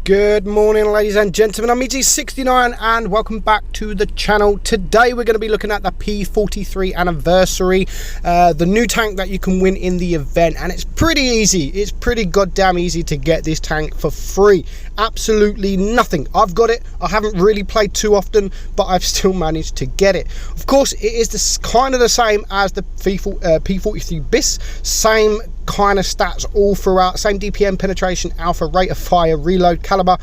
Good morning, ladies and gentlemen. I'm EG69 and welcome back to the channel. Today we're going to be looking at the P.43 Anniversary, the new tank that you can win in the event, and it's pretty easy. It's pretty goddamn easy to get this tank for free. Absolutely nothing. I've got it. I haven't really played too often, but I've still managed to get it. Of course, it is kind of the same as the P.43 BIS, same kind of stats all throughout, same DPM, penetration, alpha, rate of fire, reload, caliber,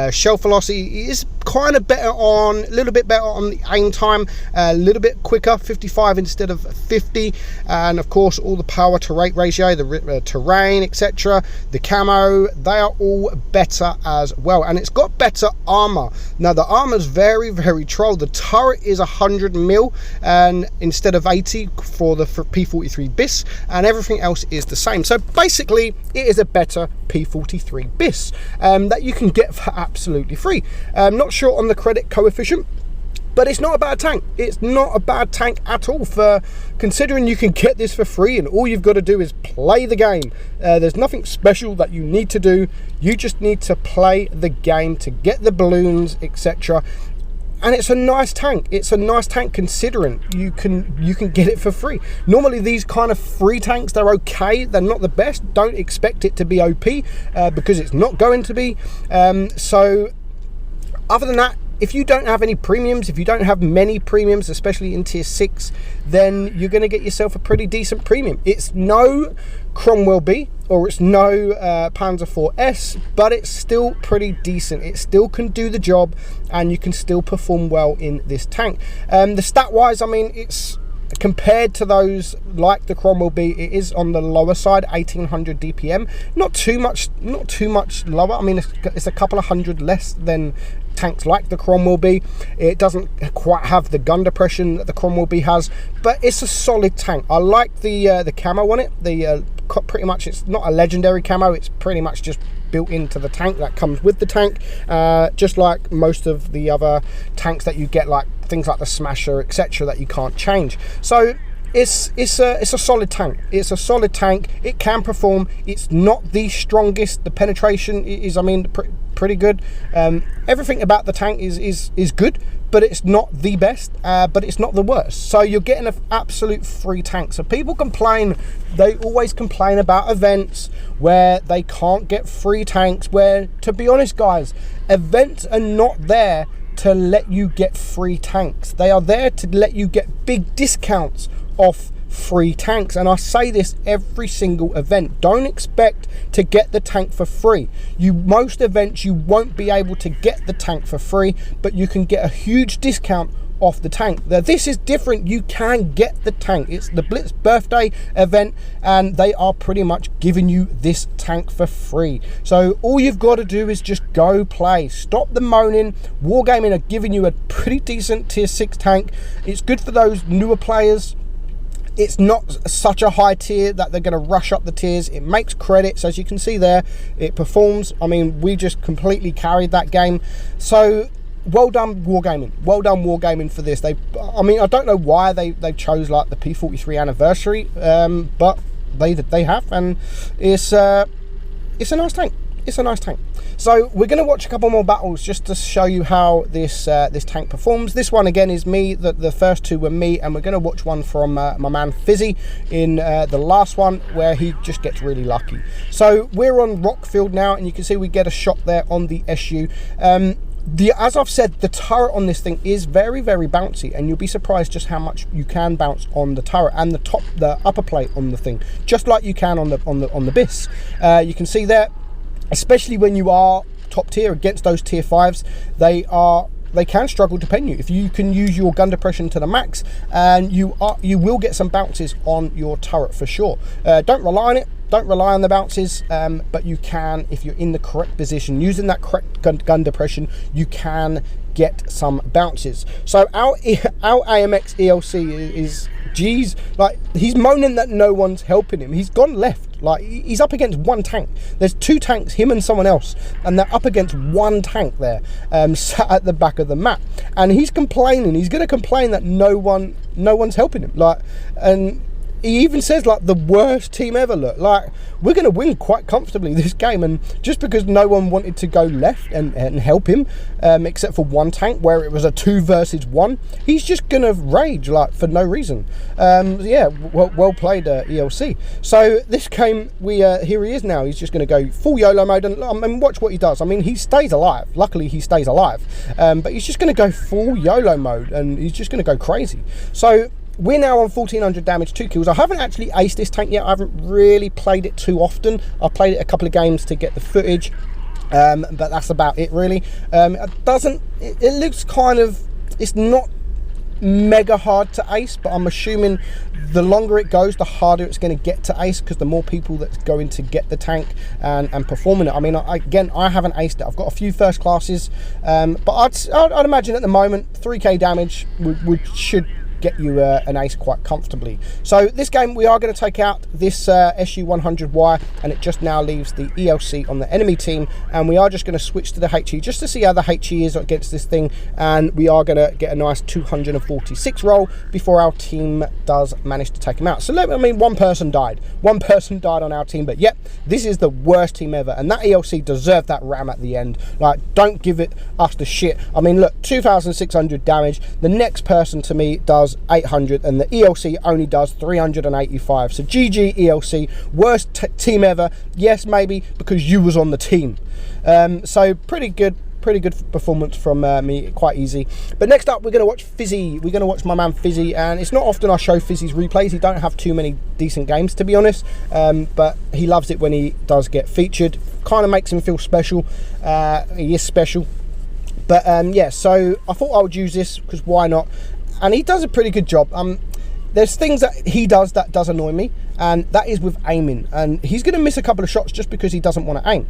shell velocity. It is kind of better on, a little bit better on the aim time, a little bit quicker, 55 instead of 50, and of course all the power to rate ratio, the terrain, etc., the camo, they are all better as well, and it's got better armor. Now the armor is very troll. The turret is 100 mil and instead of 80 for the P.43 BIS, and everything else is the same. So basically it is a better P.43 BIS that you can get for absolutely free. Not sure on the credit coefficient, but it's not a bad tank. It's not a bad tank at all, for considering you can get this for free and all you've got to do is play the game. There's nothing special that you need to do. You just need to play the game to get the balloons, etc. And it's a nice tank. It's a nice tank considering you can get it for free. Normally these kind of free tanks, they're okay. They're not the best. Don't expect it to be OP because it's not going to be. So other than that, if you don't have any premiums, if you don't have many premiums, especially in tier 6, then you're going to get yourself a pretty decent premium. It's no Cromwell B or it's no Panzer IV S, but it's still pretty decent. It still can do the job and you can still perform well in this tank. The stat wise, I mean, it's compared to those like the Cromwell B, it is on the lower side, 1800 DPM. Not too much lower. I mean, it's a couple of hundred less than tanks like the Cromwell B. It doesn't quite have the gun depression that the Cromwell B has, but it's a solid tank. I like the camo on it. The pretty much, it's not a legendary camo, it's pretty much just built into the tank, that comes with the tank, just like most of the other tanks that you get, like things like the Smasher, etc., that you can't change. So it's a solid tank. It's a solid tank. It can perform. It's not the strongest. The penetration is, I mean, pretty good. Everything about the tank is good, but it's not the best, but it's not the worst. So you're getting an absolute free tank. So people complain, they always complain about events where they can't get free tanks, where, to be honest guys, events are not there to let you get free tanks. They are there to let you get big discounts off free tanks, and I say this every single event. Don't expect to get the tank for free. Most events you won't be able to get the tank for free, but you can get a huge discount off the tank. Now, this is different. You can get the tank. It's the Blitz birthday event and they are pretty much giving you this tank for free. So all you've got to do is just go play. Stop the moaning. Wargaming are giving you a pretty decent tier 6 tank. It's good for those newer players. It's not such a high tier that they're going to rush up the tiers. It makes credits, as you can see there. It performs. I mean, we just completely carried that game. So well done Wargaming. Well done Wargaming for this. I mean, I don't know why they chose like the P.43 Anniversary, but they have, and it's a nice tank. It's a nice tank. So we're going to watch a couple more battles just to show you how this tank performs. This one again is me. The first two were me, and we're going to watch one from my man Fizzy in the last one where he just gets really lucky. So we're on Rockfield now, and you can see we get a shot there on the SU. As I've said, the turret on this thing is very bouncy, and you'll be surprised just how much you can bounce on the turret and the upper plate on the thing, just like you can on the BIS. You can see there, especially when you are top tier against those tier 5s, they can struggle to pen you. If you can use your gun depression to the max, and you will get some bounces on your turret for sure. Don't rely on it. Don't rely on the bounces, but you can, if you're in the correct position, using that correct gun depression, you can get some bounces. So our AMX ELC is, geez, like, he's moaning that no one's helping him. He's gone left. Like, he's up against one tank. There's two tanks, him and someone else, and they're up against one tank there, sat at the back of the map. And he's complaining. He's going to complain that no one's helping him. Like, and he even says, like, the worst team ever. Look, like, we're going to win quite comfortably this game, and just because no one wanted to go left and help him, except for one tank where it was a 2 versus 1, he's just going to rage, like, for no reason. Yeah, well played, ELC. So this game, here he is now. He's just going to go full YOLO mode, and I mean, watch what he does. I mean, he stays alive. Luckily, he stays alive, but he's just going to go full YOLO mode, and he's just going to go crazy. So we're now on 1400 damage, 2 kills. I haven't actually aced this tank yet. I haven't really played it too often. I've played it a couple of games to get the footage, but that's about it really. It looks kind of, it's not mega hard to ace, but I'm assuming the longer it goes, the harder it's going to get to ace, because the more people that's going to get the tank and performing it. I mean, again, I haven't aced it. I've got a few first classes, but I'd imagine at the moment 3k damage should get you an ace quite comfortably. So this game, we are going to take out this SU-100Y, and it just now leaves the ELC on the enemy team, and we are just going to switch to the HE just to see how the HE is against this thing, and we are going to get a nice 246 roll before our team does manage to take him out. So I mean, one person died on our team, but yep, this is the worst team ever, and that ELC deserved that ram at the end. Like, don't give us the shit. I mean, look, 2,600 damage. The next person to me does 800, and the ELC only does 385. So GG ELC, worst team ever. Yes, maybe because you was on the team. So pretty good performance from me, quite easy. But next up, we're going to watch Fizzy. We're going to watch my man Fizzy, and it's not often I show Fizzy's replays. He don't have too many decent games, to be honest, but he loves it when he does get featured. Kind of makes him feel special. He is special. But yeah, so I thought I would use this because why not? And he does a pretty good job. There's things that he does that does annoy me, and that is with aiming. And he's going to miss a couple of shots just because he doesn't want to aim.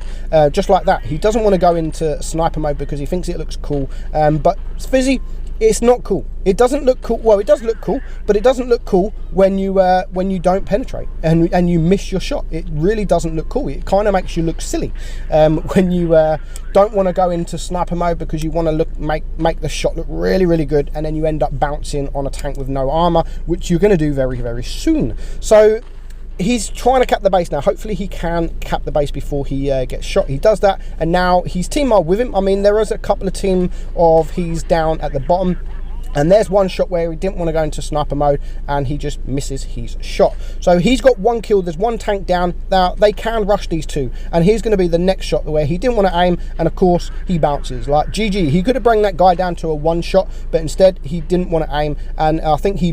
Just like that. He doesn't want to go into sniper mode because he thinks it looks cool. But Fizzy, it's not cool. It doesn't look cool. Well, it does look cool, but it doesn't look cool when you don't penetrate and you miss your shot. It really doesn't look cool. It kind of makes you look silly when you don't want to go into sniper mode because you want to make the shot look really, really good, and then you end up bouncing on a tank with no armor, which you're going to do very, very soon. So he's trying to cap the base now. Hopefully he can cap the base before he gets shot. He does that, and now he's team are with him. I mean, there is a couple of team of he's down at the bottom, and there's one shot where he didn't want to go into sniper mode and he just misses his shot. So he's got 1 kill, there's 1 tank down. Now they can rush these 2, and here's going to be the next shot where he didn't want to aim, and of course he bounces. Like, GG, he could have brought that guy down to a 1 shot, but instead he didn't want to aim, and I think he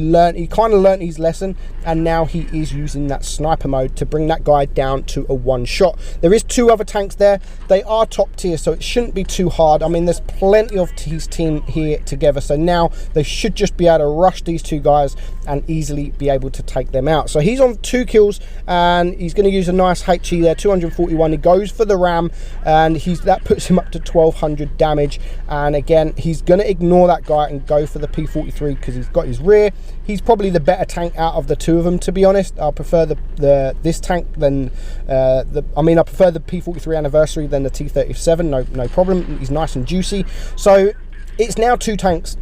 kind of learned his lesson, and now he is using that sniper mode to bring that guy down to a 1 shot. There is 2 other tanks there. They are top tier, so it shouldn't be too hard. I mean, there's plenty of his team here together, so now they should just be able to rush these 2 guys and easily be able to take them out. So he's on 2 kills, and he's going to use a nice HE there, 241. He goes for the ram, and that puts him up to 1200 damage. And again, he's going to ignore that guy and go for the P.43 because he's got his rear. He's probably the better tank out of the 2 of them, to be honest. I prefer this tank than I prefer the P.43 Anniversary than the T-37. No problem. He's nice and juicy. So it's now 2 tanks.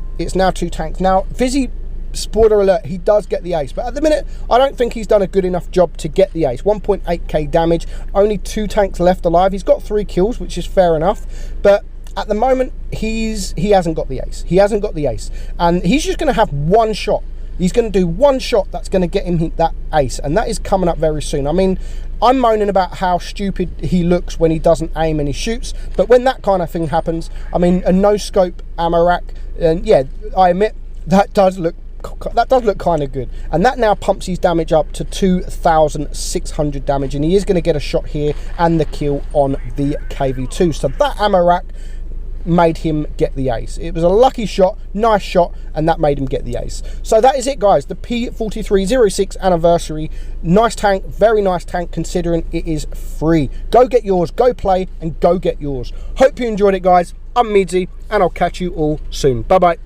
Now, Fizzy, spoiler alert, he does get the ace, but at the minute, I don't think he's done a good enough job to get the ace. 1.8k damage, only 2 tanks left alive. He's got 3 kills, which is fair enough, but at the moment, he hasn't got the ace. He hasn't got the ace, and he's just going to have 1 shot. He's going to do 1 shot that's going to get him that ace, and that is coming up very soon. I mean, I'm moaning about how stupid he looks when he doesn't aim and he shoots, but when that kind of thing happens, I mean, a no-scope ammo rack, and yeah, I admit, that does look kind of good, and that now pumps his damage up to 2,600 damage, and he is going to get a shot here and the kill on the KV2. So that ammo rack made him get the ace. It was a lucky shot, nice shot, and that made him get the ace. So that is it, guys. The P.43 06 Anniversary. Nice tank, very nice tank considering it is free. Go get yours, go play, and go get yours. Hope you enjoyed it, guys. I'm Midzy, and I'll catch you all soon. Bye bye.